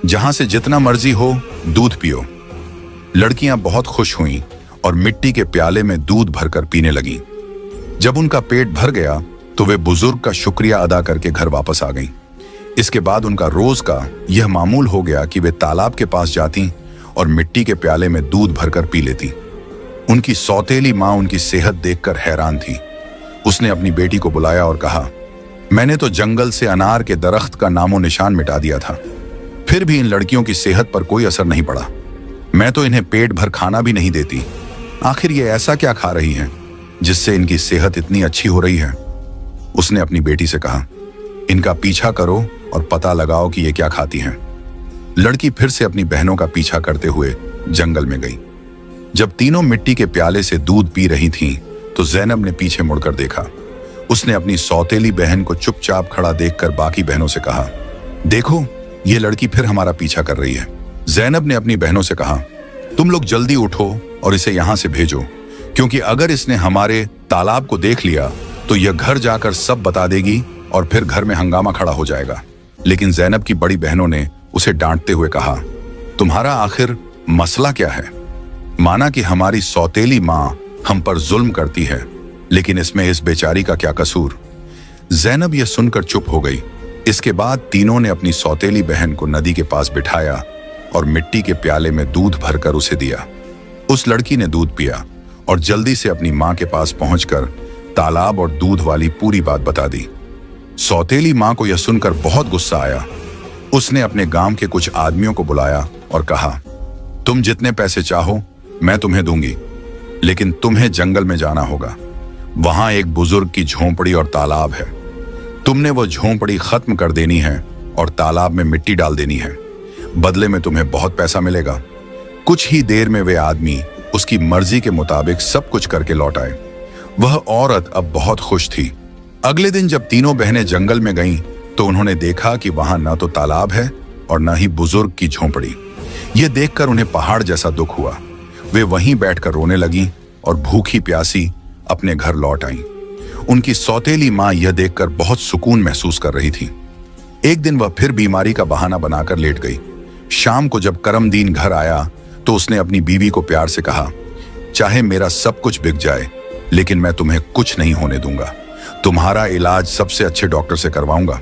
जहां से जितना मर्जी हो दूध पियो। लड़कियां बहुत खुश हुईं और मिट्टी के प्याले में दूध भरकर पीने लगीं। जब उनका पेट भर गया तो वे बुजुर्ग का शुक्रिया अदा करके घर वापस आ गईं। इसके बाद उनका रोज का यह मामूल हो गया कि वे तालाब के पास जाती और मिट्टी के प्याले में दूध भरकर पी लेती। उनकी सौतेली माँ उनकी सेहत देखकर हैरान थी। उसने अपनी बेटी को बुलाया और कहा, मैंने तो जंगल से अनार के दरख्त का नामो निशान मिटा दिया था, फिर भी इन लड़कियों की सेहत पर कोई असर नहीं पड़ा। मैं तो इन्हें पेट भर खाना भी नहीं देती। आखिर ये ऐसा क्या खा रही हैं जिससे इनकी सेहत इतनी अच्छी हो रही है? उसने अपनी बेटी से कहा, इनका पीछा करो और पता लगाओ कि ये क्या खाती हैं। लड़की फिर से अपनी बहनों का पीछा करते हुए जंगल में गई। जब तीनों मिट्टी के प्याले से दूध पी रही थीं, तो जैनब ने पीछे मुड़कर देखा। उसने अपनी सौतेली बहन को चुपचाप खड़ा देखकर बाकी बहनों से कहा, देखो ये लड़की फिर हमारा पीछा कर रही है। जैनब ने अपनी बहनों से कहा, तुम लोग जल्दी उठो और इसे यहां से भेजो, क्योंकि अगर इसने हमारे तालाब को देख लिया तो यह घर जाकर सब बता देगी और फिर घर में हंगामा खड़ा हो जाएगा। लेकिन जैनब की बड़ी बहनों ने उसे डांटते हुए कहा, तुम्हारा आखिर मसला क्या है? माना कि हमारी सौतेली माँ हम पर जुल्म करती है, लेकिन इसमें इस बेचारी का क्या कसूर? जैनब यह सुनकर चुप हो गई। इसके बाद तीनों ने अपनी सौतेली बहन को नदी के पास बिठाया और मिट्टी के प्याले में दूध भरकर उसे दिया। उस लड़की ने दूध पिया और जल्दी से अपनी माँ के पास पहुंचकर तालाब और दूध वाली पूरी बात बता दी। सौतेली माँ को यह सुनकर बहुत गुस्सा आया। उसने अपने गांव के कुछ आदमियों को बुलाया और कहा, तुम जितने पैसे चाहो मैं तुम्हें दूंगी, लेकिन तुम्हें जंगल में जाना होगा। वहां एक बुजुर्ग की झोंपड़ी और तालाब है। तुमने वो झोंपड़ी खत्म कर देनी है और तालाब में मिट्टी डाल देनी है। बदले में तुम्हें बहुत पैसा मिलेगा। कुछ ही देर में वे आदमी उसकी मर्जी के मुताबिक सब कुछ करके लौट आए। वह औरत अब बहुत खुश थी। अगले दिन जब तीनों बहनें जंगल में गईं, तो उन्होंने देखा कि वहां न तो तालाब है और न ही बुजुर्ग की झोंपड़ी। यह देखकर उन्हें पहाड़ जैसा दुख हुआ। वे वहीं बैठकर रोने लगीं और भूखी प्यासी अपने घर लौट आईं। उनकी सौतेली माँ यह देखकर बहुत सुकून महसूस कर रही थी। एक दिन वह फिर बीमारी का बहाना बनाकर लेट गई। शाम को जब करमदीन घर आया तो उसने अपनी बीवी को प्यार से कहा, चाहे मेरा सब कुछ बिक जाए, लेकिन मैं तुम्हें कुछ नहीं होने दूंगा। तुम्हारा इलाज सबसे अच्छे डॉक्टर से करवाऊंगा।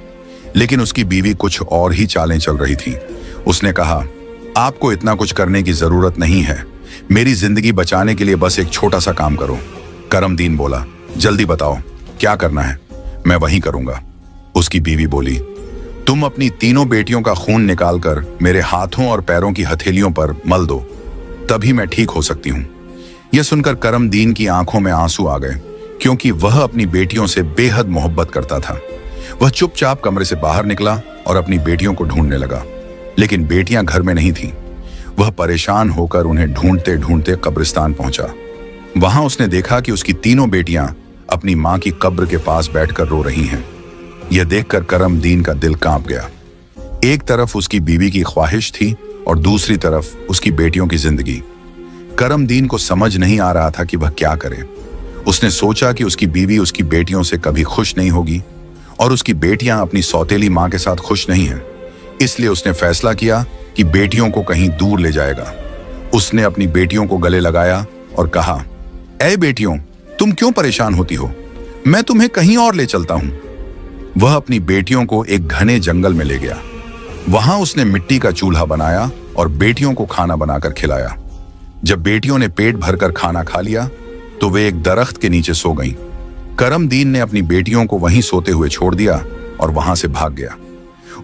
लेकिन उसकी बीवी कुछ और ही चालें चल रही थी। उसने कहा, आपको इतना कुछ करने की जरूरत नहीं है। मेरी जिंदगी बचाने के लिए बस एक छोटा सा काम करो। करमदीन बोला, जल्दी बताओ क्या करना है, मैं वही करूंगा। उसकी बीवी बोली, तुम अपनी तीनों बेटियों का खून निकालकर मेरे हाथों और पैरों की हथेलियों पर मल दो, तभी मैं ठीक हो सकती हूं। यह सुनकर करमदीन की आंखों में आंसू आ गए, क्योंकि वह अपनी बेटियों से बेहद मोहब्बत करता था। वह चुपचाप कमरे से बाहर निकला और अपनी बेटियों को ढूंढने लगा, लेकिन बेटियां घर में नहीं थीं। वह परेशान होकर उन्हें ढूंढते ढूंढते कब्रिस्तान पहुंचा। वहां उसने देखा कि उसकी तीनों बेटियां अपनी मां की कब्र के पास बैठकर रो रही हैं। यह देखकर करमदीन का दिल कांप गया। एक तरफ उसकी बीवी की ख्वाहिश थी और दूसरी तरफ उसकी बेटियों की जिंदगी। करमदीन को समझ नहीं आ रहा था कि वह क्या करे। उसने सोचा कि उसकी बीवी उसकी बेटियों से कभी खुश नहीं होगी और उसकी बेटियां अपनी सौतेली मां के साथ खुश नहीं हैं। इसलिए उसने फैसला किया कि बेटियों को कहीं दूर ले जाएगा। उसने अपनी बेटियों को गले लगाया और कहा, ऐ बेटियों, तुम क्यों परेशान होती हो? मैं तुम्हें कहीं और ले चलता हूं। वह अपनी बेटियों को एक घने जंगल में ले गया। वहां उसने मिट्टी का चूल्हा बनाया और बेटियों को खाना बनाकर खिलाया। जब बेटियों ने पेट भरकर खाना खा लिया तो वे एक दरख्त के नीचे सो गईं। करमदीन ने अपनी बेटियों को वहीं सोते हुए छोड़ दिया और वहां से भाग गया।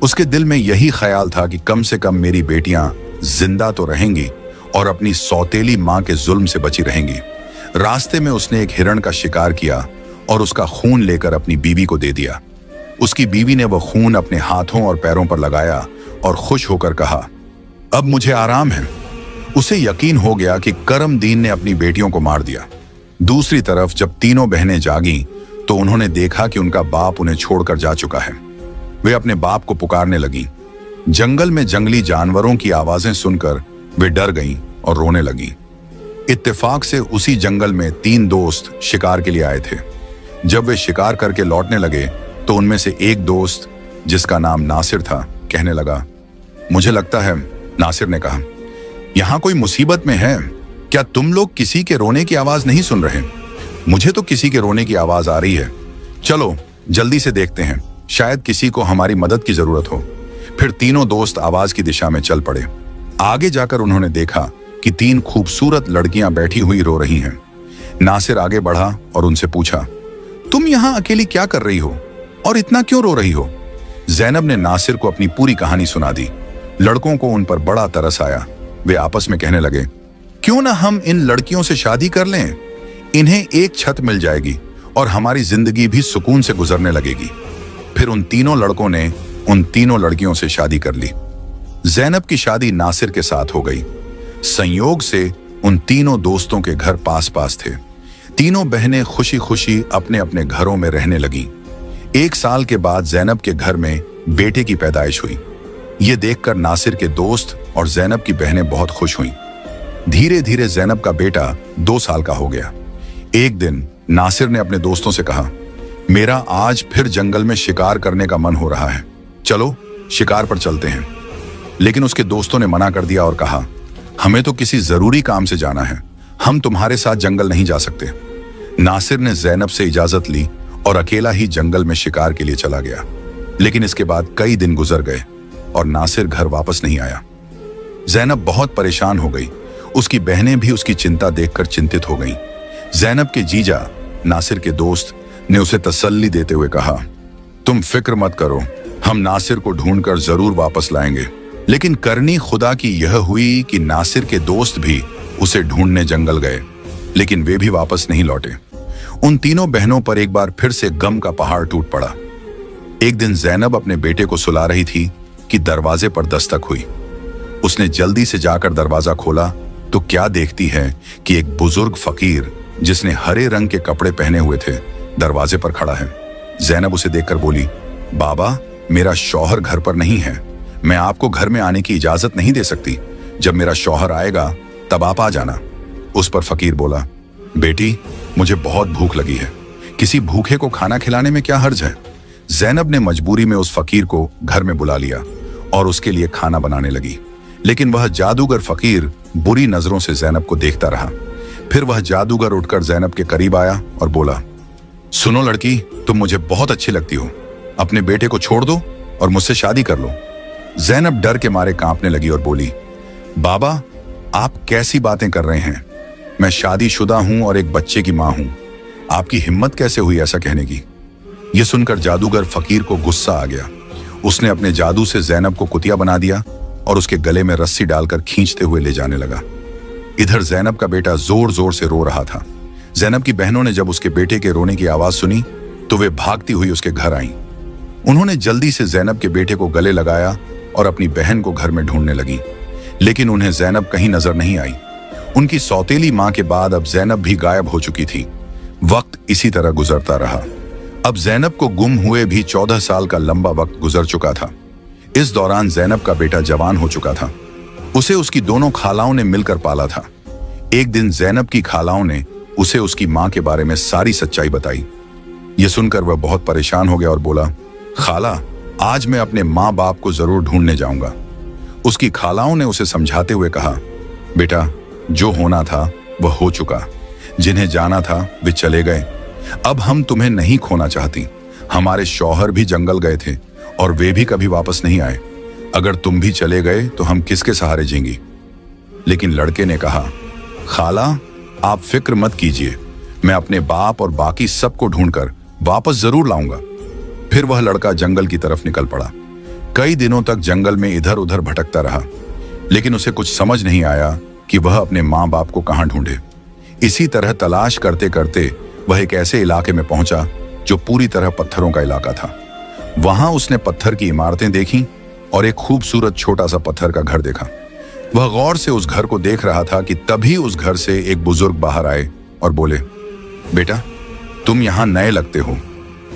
उसके दिल में यही ख्याल था कि कम से कम मेरी बेटियां जिंदा तो रहेंगी और अपनी सौतेली मां के जुल्म से बची रहेंगी। रास्ते में उसने एक हिरण का शिकार किया और उसका खून लेकर अपनी बीवी को दे दिया। उसकी बीवी ने वह खून अपने हाथों और पैरों पर लगाया और खुश होकर कहा, अब मुझे आराम है। उसे यकीन हो गया कि करमदीन ने अपनी बेटियों को मार दिया। दूसरी तरफ जब तीनों बहनें जागीं तो उन्होंने देखा कि उनका बाप उन्हें छोड़कर जा चुका है। वे अपने बाप को पुकारने लगीं। जंगल में जंगली जानवरों की आवाजें सुनकर वे डर गईं और रोने लगीं। इत्तेफाक से उसी जंगल में 3 दोस्त शिकार के लिए आए थे। जब वे शिकार करके लौटने लगे तो उनमें से एक दोस्त, जिसका नाम नासिर था, कहने लगा, मुझे लगता है, नासिर ने कहा, यहां कोई मुसीबत में है। क्या तुम लोग किसी के रोने की आवाज नहीं सुन रहे? मुझे तो किसी के रोने की आवाज आ रही है। चलो जल्दी से देखते हैं, शायद किसी को हमारी मदद की जरूरत हो। फिर तीनों दोस्त आवाज की दिशा में चल पड़े। आगे जाकर उन्होंने देखा कि 3 खूबसूरत लड़कियां बैठी हुई रो रही हैं। नासिर आगे बढ़ा और उनसे पूछा, तुम यहां अकेली क्या कर रही हो और इतना क्यों रो रही हो? जैनब ने नासिर को अपनी पूरी कहानी सुना दी। लड़कों को उन पर बड़ा तरस आया। वे आपस में कहने लगे, क्यों ना हम इन लड़कियों से शादी कर लें? इन्हें एक छत मिल जाएगी और हमारी जिंदगी भी सुकून से गुजरने लगेगी। फिर उन तीनों लड़कों ने उन तीनों लड़कियों से शादी कर ली। जैनब की शादी नासिर के साथ हो गई। संयोग से उन तीनों दोस्तों के घर पास पास थे। तीनों बहनें खुशी खुशी अपने अपने घरों में रहने लगीं। 1 साल के बाद जैनब के घर में बेटे की पैदाइश हुई। ये देखकर नासिर के दोस्त और जैनब की बहनें बहुत खुश हुईं। धीरे धीरे जैनब का बेटा 2 साल का हो गया। एक दिन नासिर ने अपने दोस्तों से कहा, मेरा आज फिर जंगल में शिकार करने का मन हो रहा है, चलो शिकार पर चलते हैं। लेकिन उसके दोस्तों ने मना कर दिया और कहा, हमें तो किसी जरूरी काम से जाना है, हम तुम्हारे साथ जंगल नहीं जा सकते। नासिर ने जैनब से इजाजत ली और अकेला ही जंगल में शिकार के लिए चला गया। लेकिन इसके बाद कई दिन गुजर गए और नासिर घर वापस नहीं आया। जैनब बहुत परेशान हो गई। उसकी बहनें भी उसकी चिंता देखकर चिंतित हो गईं। जैनब के जीजा नासिर के दोस्त ने उसे तसल्ली देते हुए कहा, तुम फिक्र मत करो, हम नासिर को ढूंढकर जरूर वापस लाएंगे। लेकिन करनी खुदा की यह हुई कि नासिर के दोस्त भी उसे ढूंढने जंगल गए, लेकिन वे भी वापस नहीं लौटे। उन तीनों बहनों पर एक बार फिर से गम का पहाड़ टूट पड़ा। एक दिन जैनब अपने बेटे को सुला रही थी कि दरवाजे पर दस्तक हुई। उसने जल्दी से जाकर दरवाजा खोला तो क्या देखती है कि एक बुजुर्ग फकीर जिसने हरे रंग के कपड़े पहने हुए थे दरवाजे पर खड़ा है। जैनब उसे देखकर बोली, बाबा, मेरा शौहर घर पर नहीं है, मैं आपको घर में आने की इजाजत नहीं दे सकती। जब मेरा शौहर आएगा तब आप आ जाना। उस पर फकीर बोला, बेटी, मुझे बहुत भूख लगी है, किसी भूखे को खाना खिलाने में क्या हर्ज है। जैनब ने मजबूरी में उस फकीर को घर में बुला लिया और उसके लिए खाना बनाने लगी। लेकिन वह जादूगर फकीर बुरी नजरों से जैनब को देखता रहा। फिर वह जादूगर उठकर जैनब के करीब आया और बोला, सुनो लड़की, तुम मुझे बहुत अच्छी लगती हो, अपने बेटे को छोड़ दो और मुझसे शादी कर लो। जैनब डर के मारे कांपने लगी और बोली, बाबा, आप कैसी बातें कर रहे हैं? मैं शादीशुदा हूं और एक बच्चे की मां हूं, आपकी हिम्मत कैसे हुई ऐसा कहने की? यह सुनकर जादूगर फकीर को गुस्सा आ गया। उसने अपने जादू से जैनब को कुतिया बना दिया और उसके गले में रस्सी डालकर खींचते हुए ले जाने लगा। इधर जैनब का बेटा जोर जोर से रो रहा था। जैनब की बहनों ने जब उसके बेटे के रोने की आवाज सुनी तो वे भागती हुई उसके घर आईं। उन्होंने जल्दी से जैनब के बेटे को गले लगाया और अपनी बहन को घर में ढूंढने लगी। लेकिन उन्हें जैनब कहीं नजर नहीं आई। उनकी सौतेली मां के बाद अब जैनब भी गायब हो चुकी थी। वक्त इसी तरह गुजरता रहा। अब जैनब को गुम हुए भी 14 साल का लंबा वक्त गुजर चुका था। इस दौरान जैनब का बेटा जवान हो चुका था। उसे उसकी दोनों खालाओं ने मिलकर पाला था। एक दिन जैनब की खालाओं ने उसे उसकी मां के बारे में सारी सच्चाई बताई। यह सुनकर वह बहुत परेशान हो गया और बोला, खाला, आज मैं अपने माँ बाप को जरूर ढूंढने जाऊंगा। उसकी खालाओं ने उसे समझाते हुए कहा, बेटा, जो होना था वह हो चुका, जिन्हें जाना था वे चले गए। अब हम तुम्हें नहीं खोना चाहती। हमारे शौहर भी जंगल गए थे और वे भी कभी वापस नहीं आए। अगर तुम भी चले गए तो हम किसके सहारे जीएंगी? लेकिन लड़के ने कहा, खाला, आप फिक्र मत कीजिए, मैं अपने बाप और बाकी सबको ढूंढकर वापस जरूर लाऊंगा। फिर वह लड़का जंगल की तरफ निकल पड़ा। कई दिनों तक जंगल में इधर उधर भटकता रहा, लेकिन उसे कुछ समझ नहीं आया कि वह अपने माँ बाप को कहाँ ढूंढे। इसी तरह तलाश करते करते वह एक ऐसे इलाके में पहुंचा जो पूरी तरह पत्थरों का इलाका था। वहां उसने पत्थर की इमारतें देखी और एक खूबसूरत छोटा सा पत्थर का घर देखा। वह गौर से उस घर को देख रहा था कि तभी उस घर से एक बुजुर्ग बाहर आए और बोले, बेटा, तुम यहाँ नए लगते हो,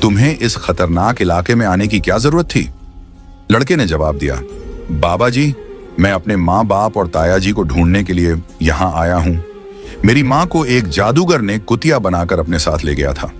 तुम्हें इस खतरनाक इलाके में आने की क्या जरूरत थी? लड़के ने जवाब दिया, बाबा जी, मैं अपने माँ बाप और ताया जी को ढूंढने के लिए यहाँ आया हूँ। मेरी माँ को एक जादूगर ने कुतिया बनाकर अपने साथ ले गया था।